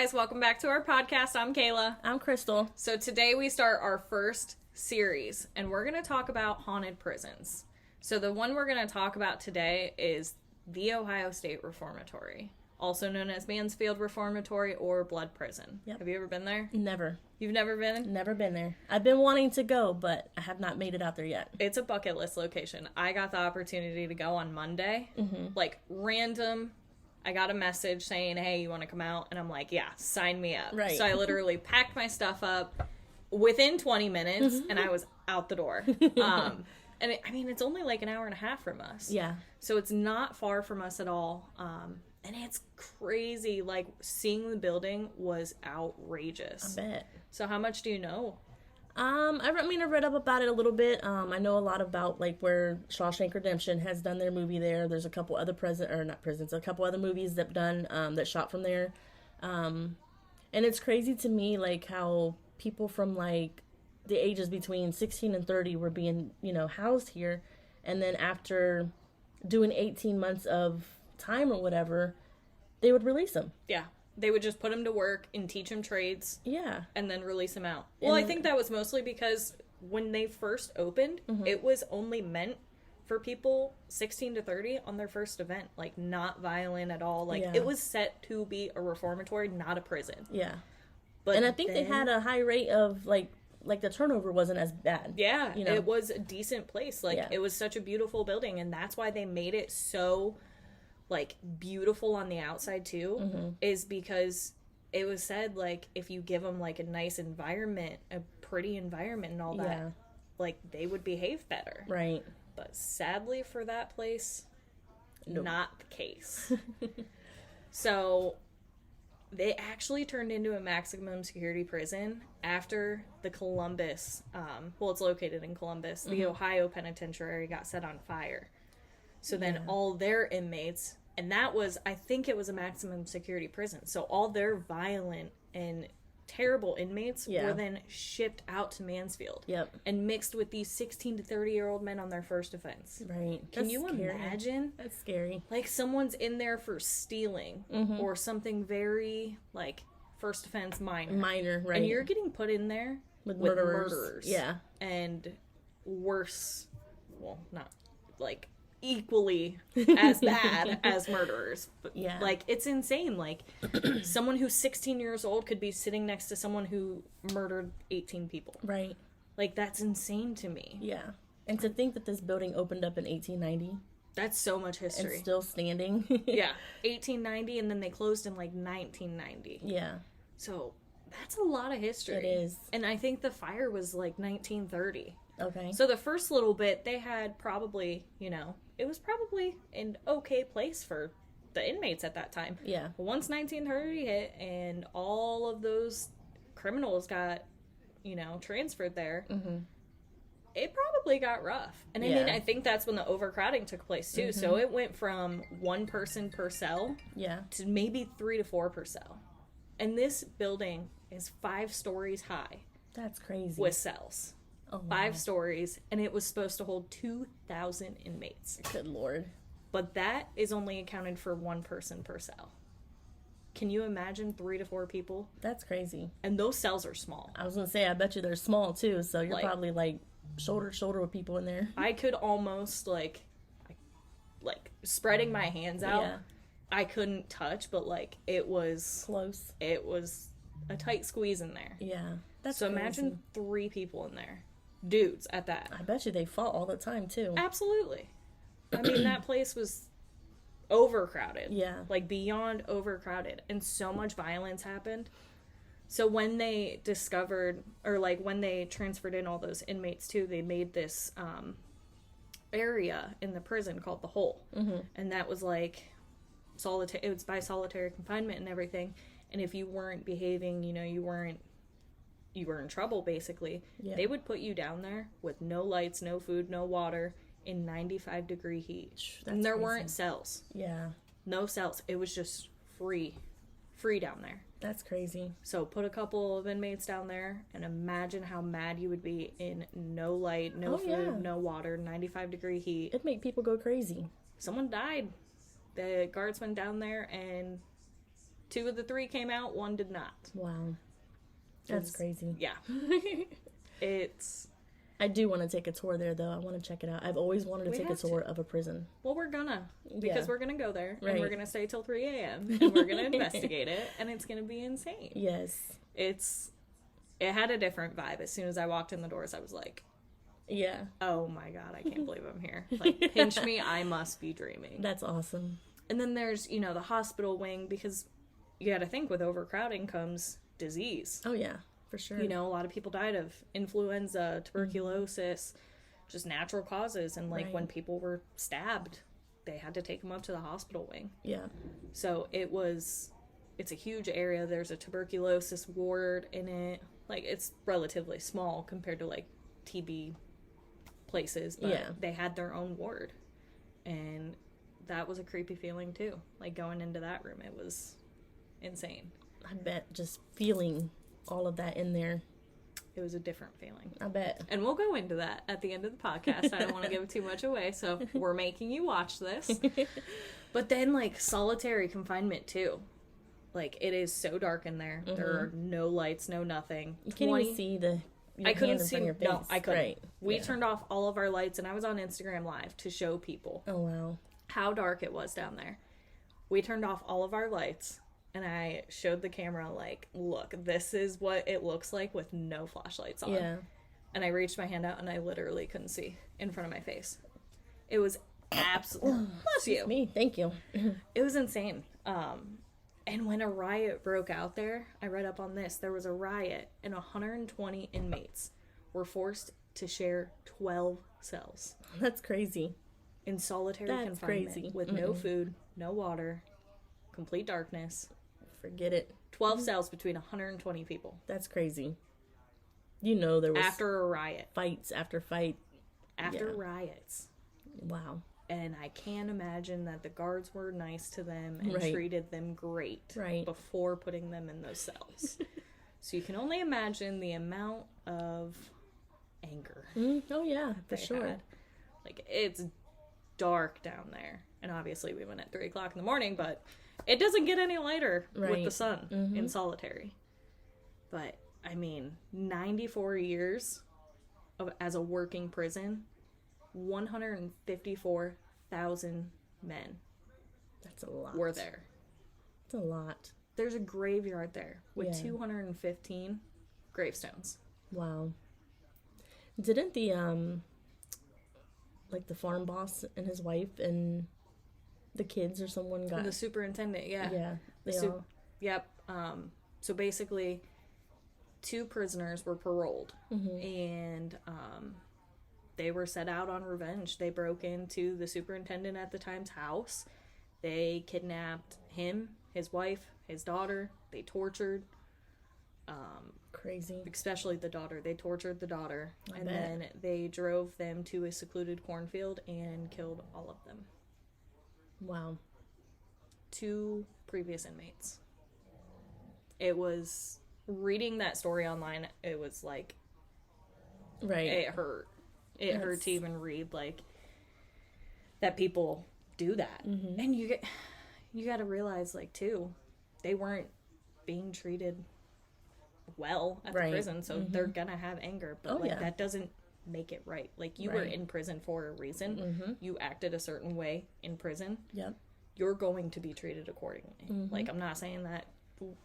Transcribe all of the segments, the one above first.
guys, welcome back to our podcast. I'm Kayla. I'm Crystal. So today we start our first series, and we're going to talk about haunted prisons. So the one we're going to talk about today is the Ohio State Reformatory, also known as Mansfield Reformatory or Blood Prison. Yep. Have you ever been there? Never. You've never been? Never been there. I've been wanting to go, but I have not made it out there yet. It's a bucket list location. I got the opportunity to go on Monday. Like, random. I got a message saying, hey, you want to come out? And I'm like, yeah, sign me up. Right. So I literally packed my stuff up within 20 minutes, and I was out the door. And it's only like an hour and a half from us. Yeah. So it's not far from us at all. And it's crazy. Like, seeing the building was outrageous. I bet. So how much do you know? I've read up about it a little bit. I know a lot about, like, where Shawshank Redemption has done their movie there. There's a couple other a couple other movies that done, that shot from there. And it's crazy to me, like, how people from, like, the ages between 16 and 30 were being, housed here. And then after doing 18 months of time or whatever, they would release them. Yeah. They would just put him to work and teach him trades. Yeah. And then release him out. Well, I think that was mostly because when they first opened, it was only meant for people 16 to 30 on their first event. Like, not violent at all. Like, It was set to be a reformatory, not a prison. Yeah. But and I think they had a high rate of, like the turnover wasn't as bad. Yeah. It was a decent place. Like, It was such a beautiful building. And that's why they made it so, like, beautiful on the outside too, is because it was said, like, if you give them, like, a nice environment, a pretty environment and all that, like, they would behave better. Right. But sadly for that place, not the case. So they actually turned into a maximum security prison after the Columbus, it's located in Columbus, the Ohio Penitentiary got set on fire. So then all their inmates, and that was, I think it was a maximum security prison. So all their violent and terrible inmates were then shipped out to Mansfield. Yep. And mixed with these 16 to 30-year-old men on their first offense. Right. Can you imagine? That's scary. Like, someone's in there for stealing or something very, like, first offense minor. Minor, right. And you're getting put in there with murderers. Yeah. And worse, well, not, like, equally as bad as murderers. But, like, it's insane. Like, someone who's 16 years old could be sitting next to someone who murdered 18 people. Right. Like, that's insane to me. Yeah. And to think that this building opened up in 1890. That's so much history. And still standing. Yeah. 1890, and then they closed in, like, 1990. Yeah. So, that's a lot of history. It is. And I think the fire was, like, 1930. Okay. So the first little bit, they had probably, it was probably an okay place for the inmates at that time. Yeah. But once 1930 hit and all of those criminals got, transferred there, it probably got rough. And I think that's when the overcrowding took place too. So it went from one person per cell to maybe 3 to 4 per cell. And this building is 5 stories high. That's crazy. With cells. Oh, wow. 5 stories, and it was supposed to hold 2,000 inmates. Good Lord. But that is only accounted for 1 person per cell. Can you imagine 3 to 4 people? That's crazy. And those cells are small. I was going to say, I bet you they're small, too, so you're probably, like, shoulder to shoulder with people in there. I could almost, like spreading my hands out, I couldn't touch, but, like, it was... Close. It was a tight squeeze in there. Yeah. That's so crazy. Imagine 3 people in there. Dudes at that. I bet you they fought all the time too. Absolutely. I mean, that place was overcrowded. Yeah. Like, beyond overcrowded. And so much violence happened. So when they discovered, or like when they transferred in all those inmates too, they made this area in the prison called the Hole. And that was like solitary. It was by solitary confinement and everything. And if you weren't behaving, you were in trouble, basically. They would put you down there with no lights, no food, no water, in 95-degree heat. And there weren't cells. Yeah. No cells. It was just free down there. That's crazy. So put a couple of inmates down there, and imagine how mad you would be in no light, no food, no water, 95-degree heat. It'd make people go crazy. Someone died. The guards went down there and 2 of the 3 came out, 1 did not. Wow. That's crazy. Yeah. It's... I do want to take a tour there, though. I want to check it out. I've always wanted to take a tour of a prison. Well, we're gonna. Because we're gonna go there. Right. And we're gonna stay till 3 a.m. And we're gonna investigate it. And it's gonna be insane. Yes. It had a different vibe. As soon as I walked in the doors, I was like... Yeah. Oh my god, I can't believe I'm here. Like, pinch me, I must be dreaming. That's awesome. And then there's, you know, the hospital wing, because you gotta think with overcrowding comes disease. Oh, yeah. For sure. You know, a lot of people died of influenza, tuberculosis, just natural causes. And, like, when people were stabbed, they had to take them up to the hospital wing. Yeah. So it's a huge area. There's a tuberculosis ward in it. Like, it's relatively small compared to, like, TB places. But they had their own ward. And that was a creepy feeling, too. Like, going into that room, it was insane. I bet just feeling all of that in there. It was a different feeling. I bet. And we'll go into that at the end of the podcast. I don't want to give too much away, so we're making you watch this. But then, like, solitary confinement, too. Like, it is so dark in there. There are no lights, no nothing. You can't even see I couldn't see. your face. No, I couldn't. Right. We turned off all of our lights, and I was on Instagram Live to show people Oh, wow. how dark it was down there. We turned off all of our lights. And I showed the camera, like, look, this is what it looks like with no flashlights on. Yeah. And I reached my hand out, and I literally couldn't see in front of my face. It was absolutely... Bless you. Me, thank you. It was insane. And when a riot broke out there, I read up on this, there was a riot, and 120 inmates were forced to share 12 cells. That's crazy. In solitary confinement. Crazy. With no food, no water, complete darkness. Forget it. 12 cells between 120 people. That's crazy. You know there was... After a riot. Fights after fight. After riots. Wow. And I can't imagine that the guards were nice to them and Right. treated them great before putting them in those cells. So you can only imagine the amount of anger. Oh, yeah, for sure. Had. Like, it's dark down there. And obviously we went at 3 o'clock in the morning, but it doesn't get any lighter with the sun in solitary. But, I mean, 94 years as a working prison, 154,000 men That's a lot. were there. That's a lot. There's a graveyard there with 215 gravestones. Wow. Didn't the like the farm boss and his wife and the kids or someone got... The superintendent, Yeah. Yep. So basically, 2 prisoners were paroled, and they were set out on revenge. They broke into the superintendent at the time's house. They kidnapped him, his wife, his daughter. They tortured. Crazy. Especially the daughter. They tortured the daughter. I and bet. then they drove them to a secluded cornfield and killed all of them. Wow. 2 previous inmates. It was... Reading that story online, it was like... Right. It hurt. It hurt to even read, like, that people do that. And you got to realize, like, too, they weren't being treated well at the prison, so they're gonna have anger, but that doesn't make it right. Like, you were in prison for a reason. You acted a certain way in prison. Yep. You're going to be treated accordingly. Like, I'm not saying that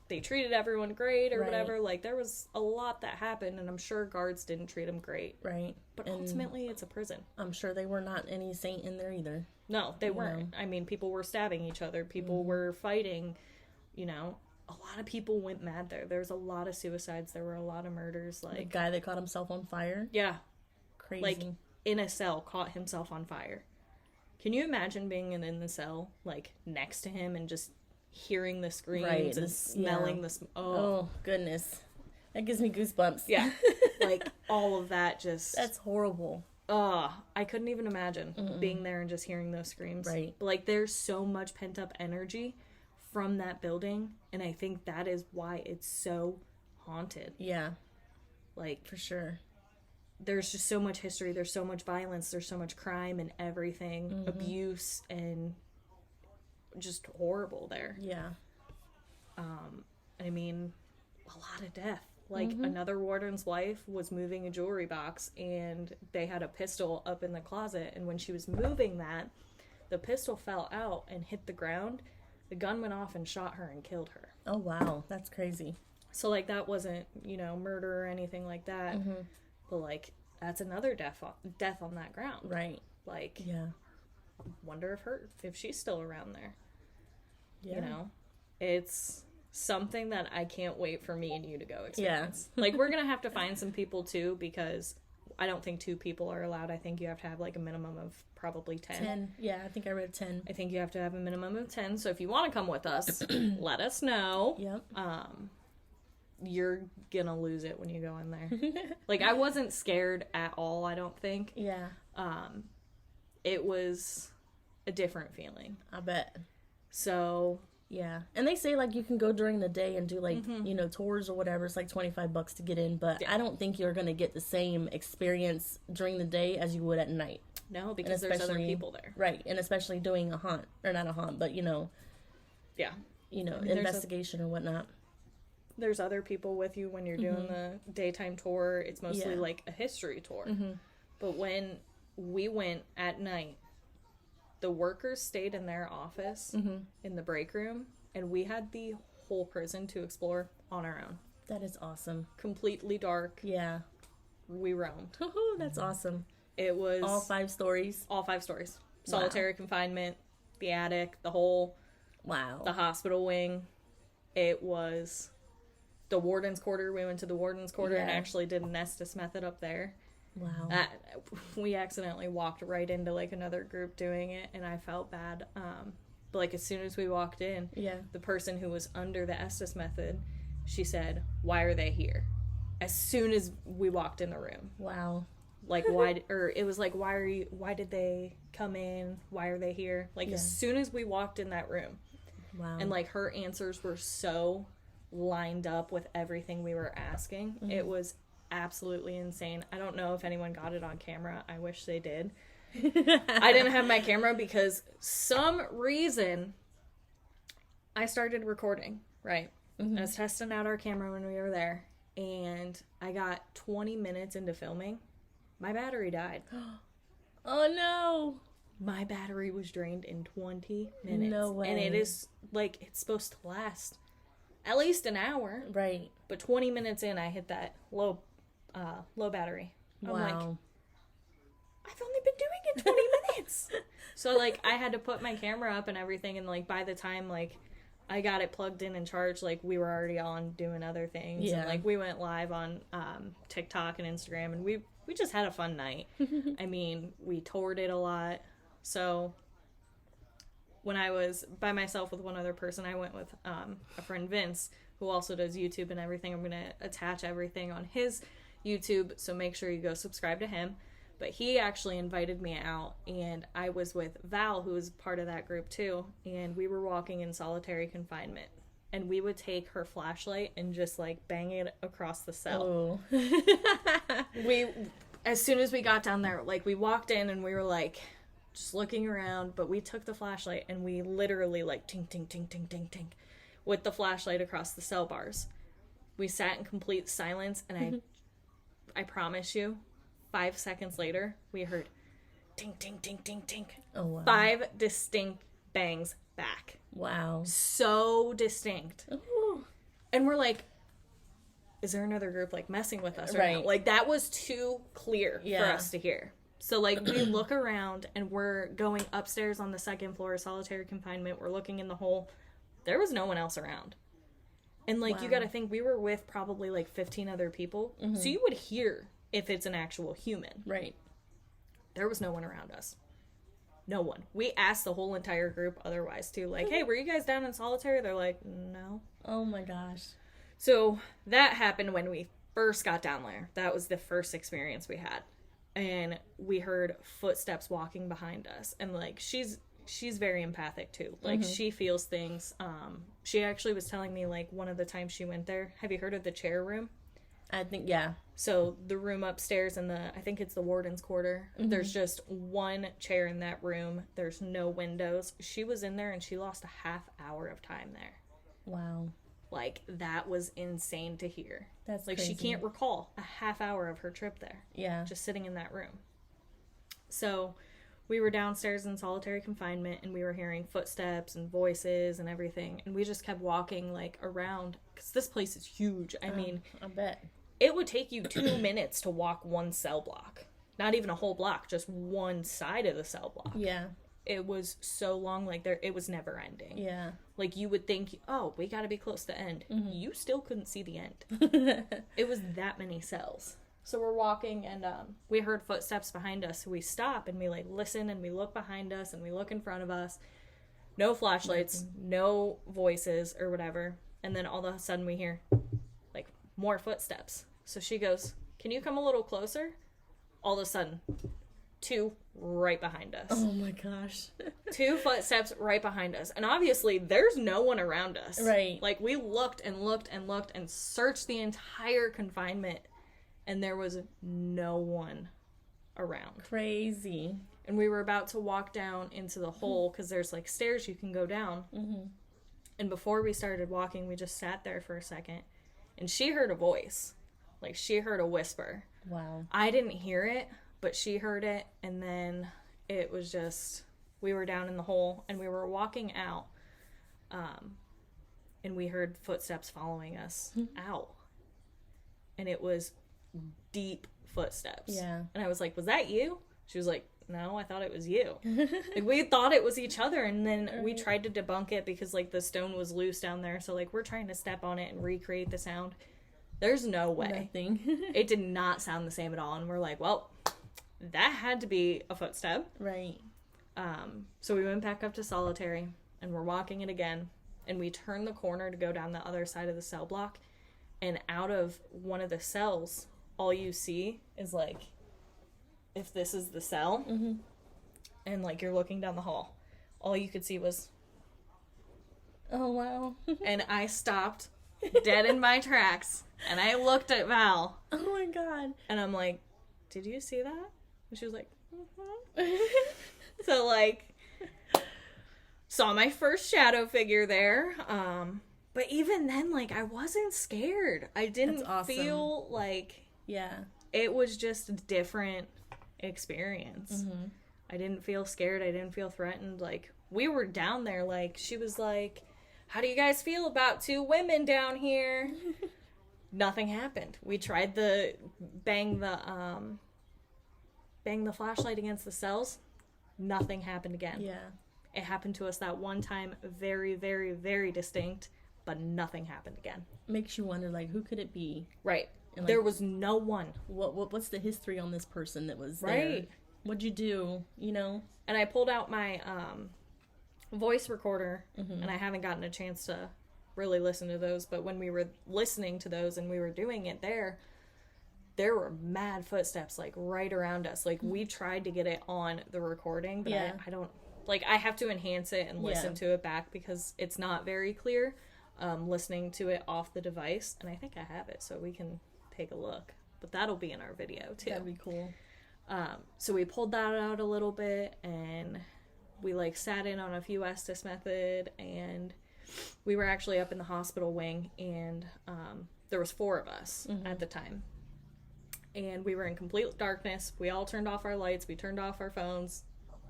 they treated everyone great or whatever. Like, there was a lot that happened, and I'm sure guards didn't treat them great. Right. But ultimately, it's a prison. I'm sure they were not any saint in there either. No, they weren't. I mean, people were stabbing each other. People were fighting. You know, a lot of people went mad there. There's a lot of suicides. There were a lot of murders. Like, The guy that caught himself on fire. yeah, Crazy. like, in a cell, caught himself on fire. Can you imagine being in the cell, like, next to him and just hearing the screams and smelling the Oh, goodness. That gives me goosebumps. Yeah. Like, all of that just... That's horrible. I couldn't even imagine being there and just hearing those screams. Right. But, like, there's so much pent-up energy from that building, and I think that is why it's so haunted. Yeah. Like, For sure. there's just so much history, there's so much violence, there's so much crime and everything, abuse, and just horrible there. Yeah. I mean, a lot of death. Like, another warden's wife was moving a jewelry box, and they had a pistol up in the closet, and when she was moving that, the pistol fell out and hit the ground. The gun went off and shot her and killed her. Oh, wow. That's crazy. So, like, that wasn't, murder or anything like that. But, like, that's another death on that ground. Right. Like, yeah. Wonder if she's still around there. Yeah. It's something that I can't wait for me and you to go experience. Yeah. Like, we're gonna have to find some people too, because I don't think 2 people are allowed. I think you have to have like a minimum of probably 10. 10. Yeah, I think I read 10. I think you have to have a minimum of 10. So if you want to come with us, let us know. Yep. You're gonna lose it when you go in there. Like, I wasn't scared at all, I don't think. Yeah. It was a different feeling. I bet. So yeah, and they say like you can go during the day and do like tours or whatever. It's like $25 to get in, but I don't think you're gonna get the same experience during the day as you would at night. No, because there's other people there, right? And especially doing a haunt, or not a haunt, but yeah, investigation or whatnot. There's other people with you when you're doing the daytime tour. It's mostly like a history tour. But when we went at night, the workers stayed in their office in the break room, and we had the whole prison to explore on our own. That is awesome. Completely dark. Yeah. We roamed. That's awesome. It was... all 5 stories? All 5 stories. Solitary confinement, the attic, the hole. Wow. The hospital wing. It was the warden's quarter. We went to the warden's quarter and actually did an Estes method up there. Wow. We accidentally walked right into like another group doing it, and I felt bad. But like as soon as we walked in, the person who was under the Estes method, she said, "Why are they here?" As soon as we walked in the room. Wow. Like, why? Or it was like, why did they come in? Why are they here? Like as soon as we walked in that room. Wow. And like her answers were so lined up with everything we were asking. It was absolutely insane. I don't know if anyone got it on camera. I wish they did. I didn't have my camera because some reason I started recording, right? I was testing out our camera when we were there, and I got 20 minutes into filming. My battery died. Oh no. My battery was drained in 20 minutes. No way. And it is like, it's supposed to last at least an hour. Right. But 20 minutes in, I hit that low battery. I'm like, I've only been doing it 20 minutes. So, like, I had to put my camera up and everything, and, like, by the time, like, I got it plugged in and charged, like, we were already on doing other things. Yeah. And, like, we went live on TikTok and Instagram, and we just had a fun night. I mean, we toured it a lot. So, when I was by myself with one other person, I went with a friend, Vince, who also does YouTube and everything. I'm going to attach everything on his YouTube, so make sure you go subscribe to him. But he actually invited me out, and I was with Val, who was part of that group too, and we were walking in solitary confinement, and we would take her flashlight and just like bang it across the cell. Oh. As soon as we got down there, like, we walked in and we were like just looking around, but we took the flashlight and we literally like tink tink tink tink tink tink with the flashlight across the cell bars. We sat in complete silence, and I promise you, 5 seconds later, we heard tink, tink, tink, tink, tink. Oh, wow. 5 distinct bangs back. Wow. So distinct. Ooh. And we're like, is there another group, like, messing with us right now? Like, that was too clear for us to hear. So, like, we look around, and we're going upstairs on the 2nd floor of solitary confinement. We're looking in the hole. There was no one else around. And, like, you gotta think, we were with probably, like, 15 other people. So you would hear if it's an actual human. Right. There was no one around us. No one. We asked the whole entire group otherwise, too. Like, hey, were you guys down in solitary? They're like, no. Oh, my gosh. So that happened when we first got down there. That was the first experience we had. And we heard footsteps walking behind us. And, like, she's very empathic, too. Like, she feels things. She actually was telling me, like, one of the times she went there. Have you heard of the chair room? I think, yeah. So the room upstairs in I think it's the warden's quarter. There's just one chair in that room. There's no windows. She was in there and she lost a half hour of time there. Wow. Like, that was insane to hear. That's like crazy. She can't recall a half hour of her trip there. Yeah. Just sitting in that room. So we were downstairs in solitary confinement, and we were hearing footsteps and voices and everything, and we just kept walking like around, because this place is huge. I mean, I bet it would take you 2 minutes to walk one cell block. Not even a whole block, just one side of the cell block. Yeah. It was so long, like, it was never ending. Yeah. Like, you would think, oh, we gotta be close to the end. You still couldn't see the end. It was that many cells. So we're walking, and we heard footsteps behind us, so we stop, and we, like, listen, and we look behind us, and we look in front of us. No flashlights, no voices, or whatever. And then all of a sudden we hear, like, more footsteps. So she goes, can you come a little closer? All of a sudden, 2 right behind us. Oh my gosh. 2 footsteps right behind us. And obviously, there's no one around us. Right. Like, we looked and looked and looked and searched the entire confinement, and there was no one around. Crazy. And we were about to walk down into the hole, because there's, like, stairs you can go down. Mm-hmm. And before we started walking, we just sat there for a second, and she heard a voice. Like, she heard a whisper. Wow. I didn't hear it, but she heard it, and then it was just, we were down in the hole, and we were walking out, and we heard footsteps following us out, and it was deep footsteps. Yeah. And I was like, was that you? She was like, no, I thought it was you. Like, we thought it was each other, and then we tried to debunk it, because, like, the stone was loose down there, so, like, we're trying to step on it and recreate the sound. There's no way. Nothing. It did not sound the same at all, and we're like, well, that had to be a footstep. Right. So we went back up to solitary, and we're walking it again, and we turn the corner to go down the other side of the cell block, and out of one of the cells, all you see is, like, if this is the cell, and, like, you're looking down the hall, all you could see was... Oh, wow. And I stopped dead in my tracks, and I looked at Val. Oh, my God. And I'm like, did you see that? And she was like, So, like, saw my first shadow figure there. But even then, like, I wasn't scared. I didn't feel like... Yeah. It was just a different experience. I didn't feel scared. I didn't feel threatened. Like, we were down there, like, she was like, how do you guys feel about 2 women down here? Nothing happened. We tried to bang the flashlight against the cells. Nothing happened again. Yeah. It happened to us that one time, very, very, very distinct, but nothing happened again. Makes you wonder, like, who could it be? Right. And, like, there was no one. What's the history on this person that was there? Right. What'd you do? You know? And I pulled out my voice recorder, and I haven't gotten a chance to really listen to those, but when we were listening to those and we were doing it there were mad footsteps, like, right around us. Like, we tried to get it on the recording, but I don't, like, I have to enhance it and listen to it back, because it's not very clear listening to it off the device, and I think I have it, so we can take a look. But that'll be in our video, too. That'd be cool. So we pulled that out a little bit, and we, like, sat in on a few Estes method, and we were actually up in the hospital wing, and there was 4 of us at the time. And we were in complete darkness. We all turned off our lights. We turned off our phones.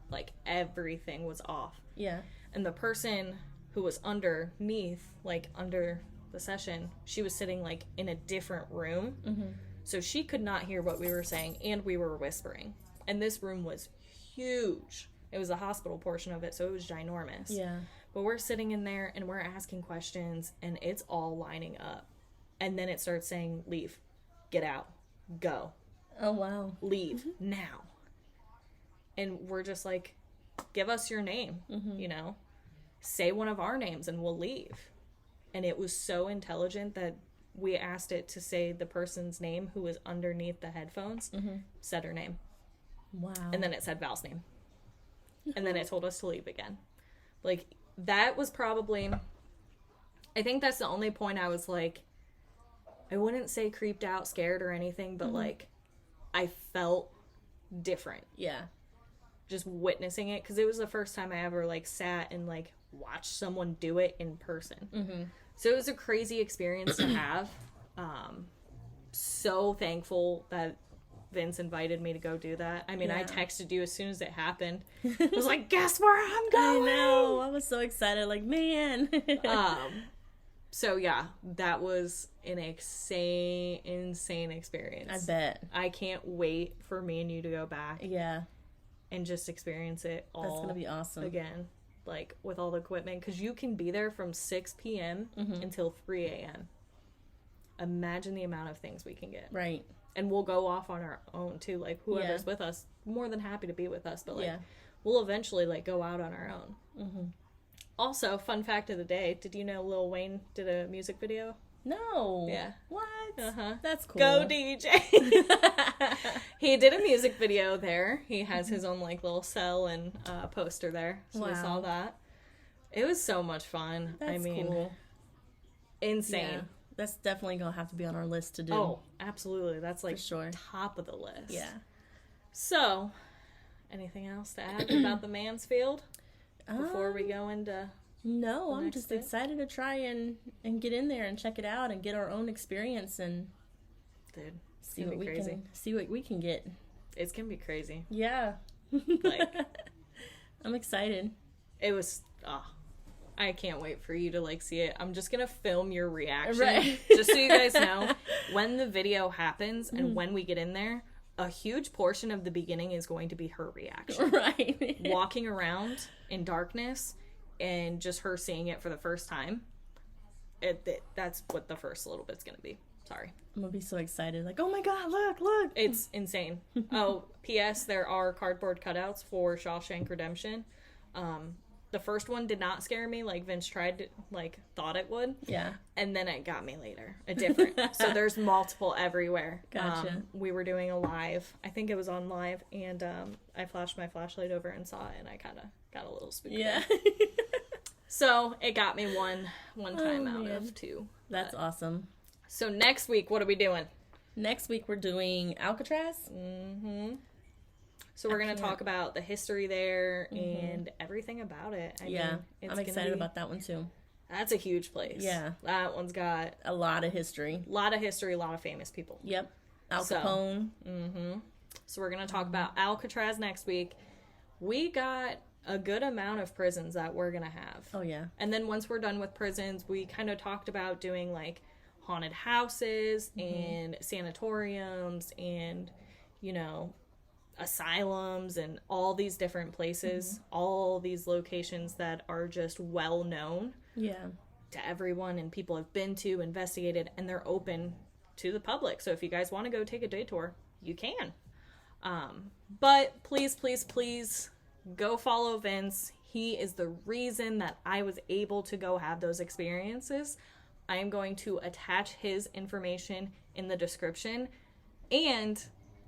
Like, everything was off. Yeah. And the person who was underneath, like, under the session, she was sitting, like, in a different room. So she could not hear what we were saying, and we were whispering. And this room was huge. It was the hospital portion of it, so it was ginormous. Yeah. But we're sitting in there, and we're asking questions, and it's all lining up. And then it starts saying, leave, get out, go. Oh, wow. Leave, now. And we're just like, give us your name, you know? Say one of our names, and we'll leave. And it was so intelligent that we asked it to say the person's name who was underneath the headphones, said her name. Wow. And then it said Val's name. And then it told us to leave again. Like, that was probably, I think that's the only point I was like, I wouldn't say creeped out, scared or anything, but like, I felt different. Yeah. just witnessing it, because it was the first time I ever, like, sat and, like, watched someone do it in person. Mm-hmm. So it was a crazy experience to have. So thankful that Vince invited me to go do that. I mean, I texted you as soon as it happened. I was like, guess where I'm going? I know. I was so excited. Like, man. So, yeah, that was an insane experience. I bet. I can't wait for me and you to go back. Yeah. And just experience it all. That's going to be awesome. Again, like, with all the equipment. Because you can be there from 6 p.m. until 3 a.m. Imagine the amount of things we can get. Right. And we'll go off on our own, too. Like, whoever's with us, more than happy to be with us. But, like, we'll eventually, like, go out on our own. Mm-hmm. Also, fun fact of the day, did you know Lil Wayne did a music video? No. Yeah. What? Uh-huh. That's cool. Go DJ. He did a music video there. He has his own, like, little cell and poster there. So we saw that. It was so much fun. That's cool. Insane. Yeah. That's definitely going to have to be on our list to do. Oh, absolutely. That's, like, for sure. Top of the list. Yeah. So, anything else to add about the Mansfield before we go into... No, I'm just excited to try and get in there and check it out and get our own experience and see what we can get. It's gonna be crazy. Yeah. Like, I'm excited. It was I can't wait for you to, like, see it. I'm just gonna film your reaction. Right. Just so you guys know, when the video happens and when we get in there, a huge portion of the beginning is going to be her reaction. Right. Walking around in darkness and just her seeing it for the first time. That's what the first little bit's gonna be. Sorry. I'm gonna be so excited. Like, oh my god, look. It's insane. Oh, P.S. There are cardboard cutouts for Shawshank Redemption. The first one did not scare me like Vince thought it would. Yeah. And then it got me later. A different. So there's multiple everywhere. Gotcha. We were doing a live. I think it was on live. And I flashed my flashlight over and saw it. And I kind of got a little spooked. Yeah. So it got me one time out of two. That's awesome. So next week, what are we doing? Next week, we're doing Alcatraz. Mm-hmm. So we're going to talk about the history there and everything about it. I mean, I'm excited about that one too. That's a huge place. Yeah. That one's got a lot of history. A lot of history, a lot of famous people. Yep. Al Capone. So we're going to talk about Alcatraz next week. We got a good amount of prisons that we're going to have. Oh, yeah. And then once we're done with prisons, we kind of talked about doing, like, haunted houses and sanatoriums and, you know, asylums and all these different places, all these locations that are just well known to everyone and people have been to, investigated, and they're open to the public. So if you guys want to go take a day tour, you can. But please go follow Vince. He is the reason that I was able to go have those experiences. I am going to attach his information in the description. And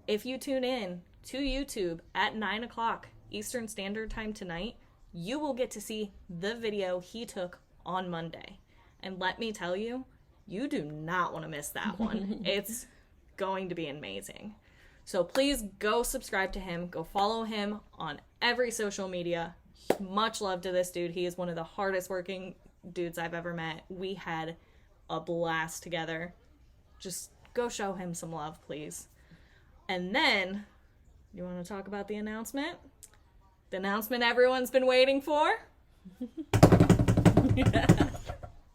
if you tune in to YouTube at 9 o'clock Eastern Standard Time tonight, you will get to see the video he took on Monday. And let me tell you, you do not want to miss that one. It's going to be amazing. So please go subscribe to him. Go follow him on every social media. Much love to this dude. He is one of the hardest working dudes I've ever met. We had a blast together. Just go show him some love, please. And then, you want to talk about the announcement? The announcement everyone's been waiting for?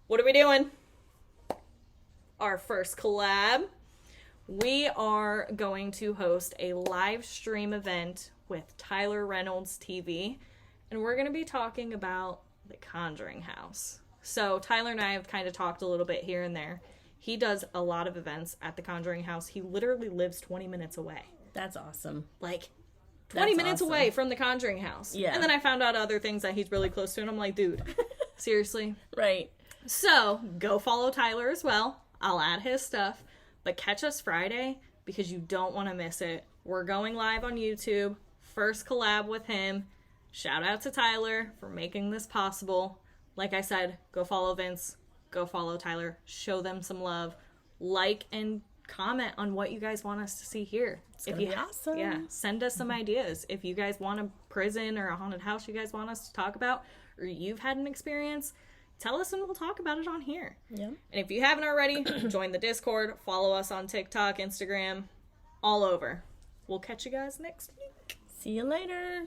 What are we doing? Our first collab. We are going to host a live stream event with Tyler Reynolds TV, and we're going to be talking about the Conjuring House. So Tyler and I have kind of talked a little bit here and there. He does a lot of events at the Conjuring House. He literally lives 20 minutes away. That's awesome. Like, 20 minutes away from the Conjuring House. Yeah. And then I found out other things that he's really close to, and I'm like, dude, seriously? Right. So, go follow Tyler as well. I'll add his stuff. But catch us Friday, because you don't want to miss it. We're going live on YouTube. First collab with him. Shout out to Tyler for making this possible. Like I said, go follow Vince. Go follow Tyler. Show them some love. Like and comment on what you guys want us to see here. It's gonna be awesome. Yeah, send us some ideas. If you guys want a prison or a haunted house you guys want us to talk about, or you've had an experience, tell us and we'll talk about it on here. Yeah. And if you haven't already, join the Discord, follow us on TikTok, Instagram, all over. We'll catch you guys next week. See you later.